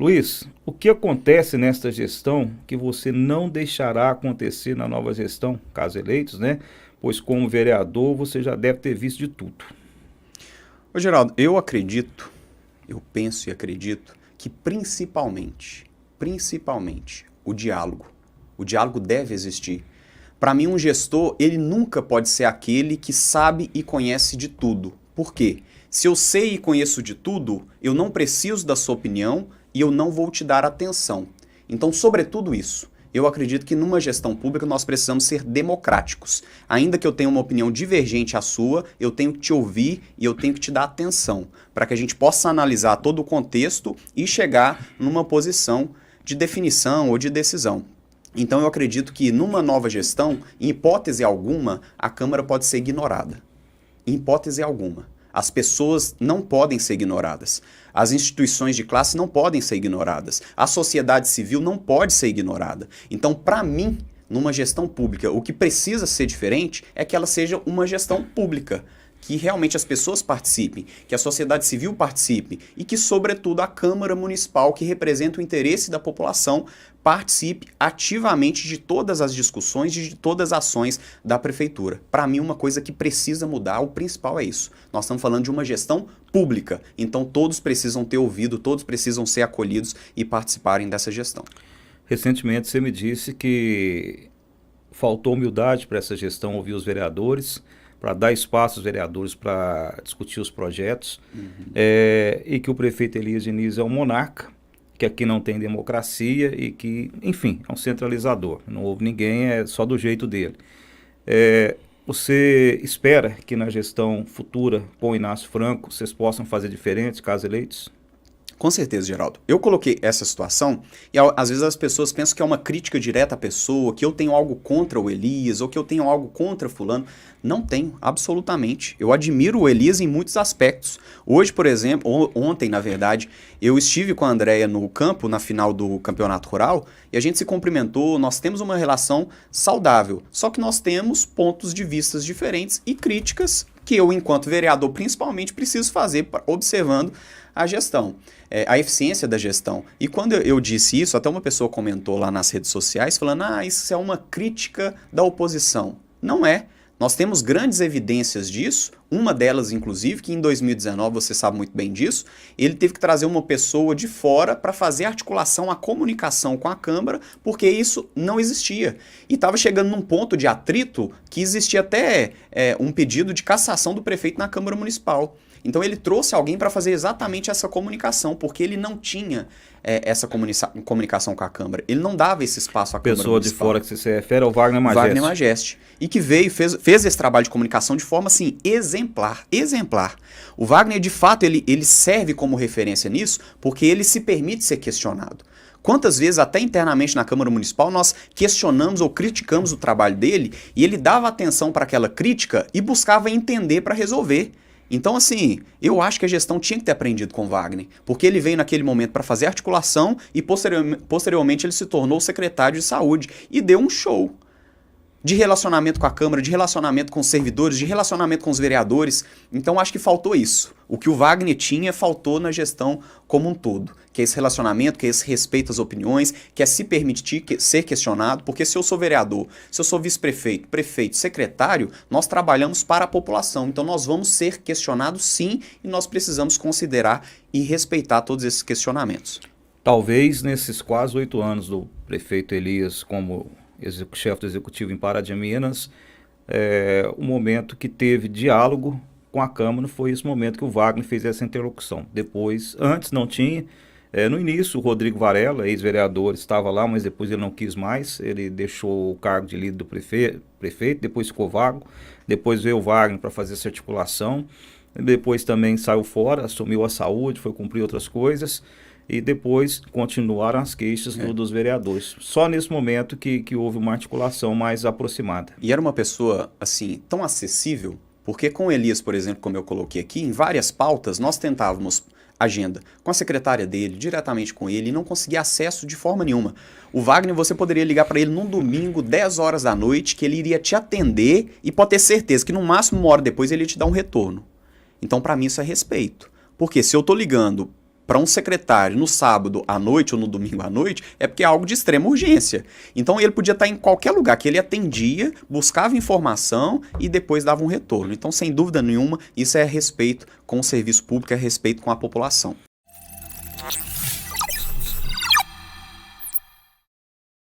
Luiz, o que acontece nesta gestão que você não deixará acontecer na nova gestão, caso eleitos, né? Pois como vereador você já deve ter visto de tudo. Ô Geraldo, eu penso e acredito que principalmente, o diálogo deve existir. Para mim, um gestor, ele nunca pode ser aquele que sabe e conhece de tudo. Por quê? Se eu sei e conheço de tudo, eu não preciso da sua opinião e eu não vou te dar atenção. Então, sobretudo isso, eu acredito que numa gestão pública nós precisamos ser democráticos. Ainda que eu tenha uma opinião divergente à sua, eu tenho que te ouvir e eu tenho que te dar atenção, para que a gente possa analisar todo o contexto e chegar numa posição de definição ou de decisão. Então eu acredito que numa nova gestão, em hipótese alguma, a Câmara pode ser ignorada. Em hipótese alguma. As pessoas não podem ser ignoradas. As instituições de classe não podem ser ignoradas. A sociedade civil não pode ser ignorada. Então, para mim, numa gestão pública, o que precisa ser diferente é que ela seja uma gestão pública, que realmente as pessoas participem, que a sociedade civil participe e que, sobretudo, a Câmara Municipal, que representa o interesse da população, participe ativamente de todas as discussões e de todas as ações da Prefeitura. Para mim, uma coisa que precisa mudar, o principal é isso. Nós estamos falando de uma gestão pública, então todos precisam ter ouvido, todos precisam ser acolhidos e participarem dessa gestão. Recentemente você me disse que faltou humildade para essa gestão ouvir os vereadores, para dar espaço aos vereadores para discutir os projetos, e que o prefeito Elias Diniz é um monarca, que aqui não tem democracia e que, enfim, é um centralizador. Não houve ninguém, é só do jeito dele. Você espera que na gestão futura com o Inácio Franco vocês possam fazer diferente, caso eleitos? Com certeza, Geraldo. Eu coloquei essa situação e às vezes as pessoas pensam que é uma crítica direta à pessoa, que eu tenho algo contra o Elias ou que eu tenho algo contra fulano. Não tenho, absolutamente. Eu admiro o Elias em muitos aspectos. Hoje, por exemplo, ontem, na verdade, eu estive com a Andréia no campo, na final do Campeonato Rural, e a gente se cumprimentou, nós temos uma relação saudável. Só que nós temos pontos de vistas diferentes e críticas que eu, enquanto vereador, principalmente, preciso fazer observando a gestão, a eficiência da gestão. E quando eu disse isso, até uma pessoa comentou lá nas redes sociais, falando, isso é uma crítica da oposição. Não é. Nós temos grandes evidências disso, uma delas, inclusive, que em 2019, você sabe muito bem disso, ele teve que trazer uma pessoa de fora para fazer a articulação, a comunicação com a Câmara, porque isso não existia. E estava chegando num ponto de atrito que existia até um pedido de cassação do prefeito na Câmara Municipal. Então ele trouxe alguém para fazer exatamente essa comunicação, porque ele não tinha essa comunicação com a Câmara. Ele não dava esse espaço à Câmara Pessoa de Municipal. fora que você se refere ao Wagner Mageste. Wagner Mageste. E que veio e fez esse trabalho de comunicação de forma, assim, exemplar. O Wagner, de fato, ele serve como referência nisso, porque ele se permite ser questionado. Quantas vezes, até internamente na Câmara Municipal, nós questionamos ou criticamos o trabalho dele e ele dava atenção para aquela crítica e buscava entender para resolver. Então, assim, eu acho que a gestão tinha que ter aprendido com o Wagner, porque ele veio naquele momento para fazer articulação e posteriormente ele se tornou secretário de saúde e deu um show de relacionamento com a Câmara, de relacionamento com os servidores, de relacionamento com os vereadores. Então, acho que faltou isso. O que o Wagner tinha, faltou na gestão como um todo. Que é esse relacionamento, que é esse respeito às opiniões, que é se permitir ser questionado, porque se eu sou vereador, se eu sou vice-prefeito, prefeito, secretário, nós trabalhamos para a população. Então, nós vamos ser questionados sim, e nós precisamos considerar e respeitar todos esses questionamentos. Talvez nesses quase 8 anos do prefeito Elias como chefe do executivo em Pará de Minas, o momento que teve diálogo com a Câmara foi esse momento que o Wagner fez essa interlocução. Depois, antes não tinha. No início, o Rodrigo Varela, ex-vereador, estava lá, mas depois ele não quis mais. Ele deixou o cargo de líder do prefeito, depois ficou vago. Depois veio o Wagner para fazer essa articulação. Depois também saiu fora, assumiu a saúde, foi cumprir outras coisas. E depois continuaram as queixas dos vereadores. Só nesse momento que houve uma articulação mais aproximada. E era uma pessoa, assim, tão acessível, porque com o Elias, por exemplo, como eu coloquei aqui, em várias pautas nós tentávamos agenda com a secretária dele, diretamente com ele, e não conseguia acesso de forma nenhuma. O Wagner, você poderia ligar para ele num domingo, 10 horas da noite, que ele iria te atender e pode ter certeza que no máximo 1 hora depois ele ia te dar um retorno. Então, para mim, isso é respeito. Porque se eu estou ligando para um secretário no sábado à noite ou no domingo à noite, é porque é algo de extrema urgência. Então ele podia estar em qualquer lugar que ele atendia, buscava informação e depois dava um retorno. Então, sem dúvida nenhuma, isso é respeito com o serviço público, é respeito com a população.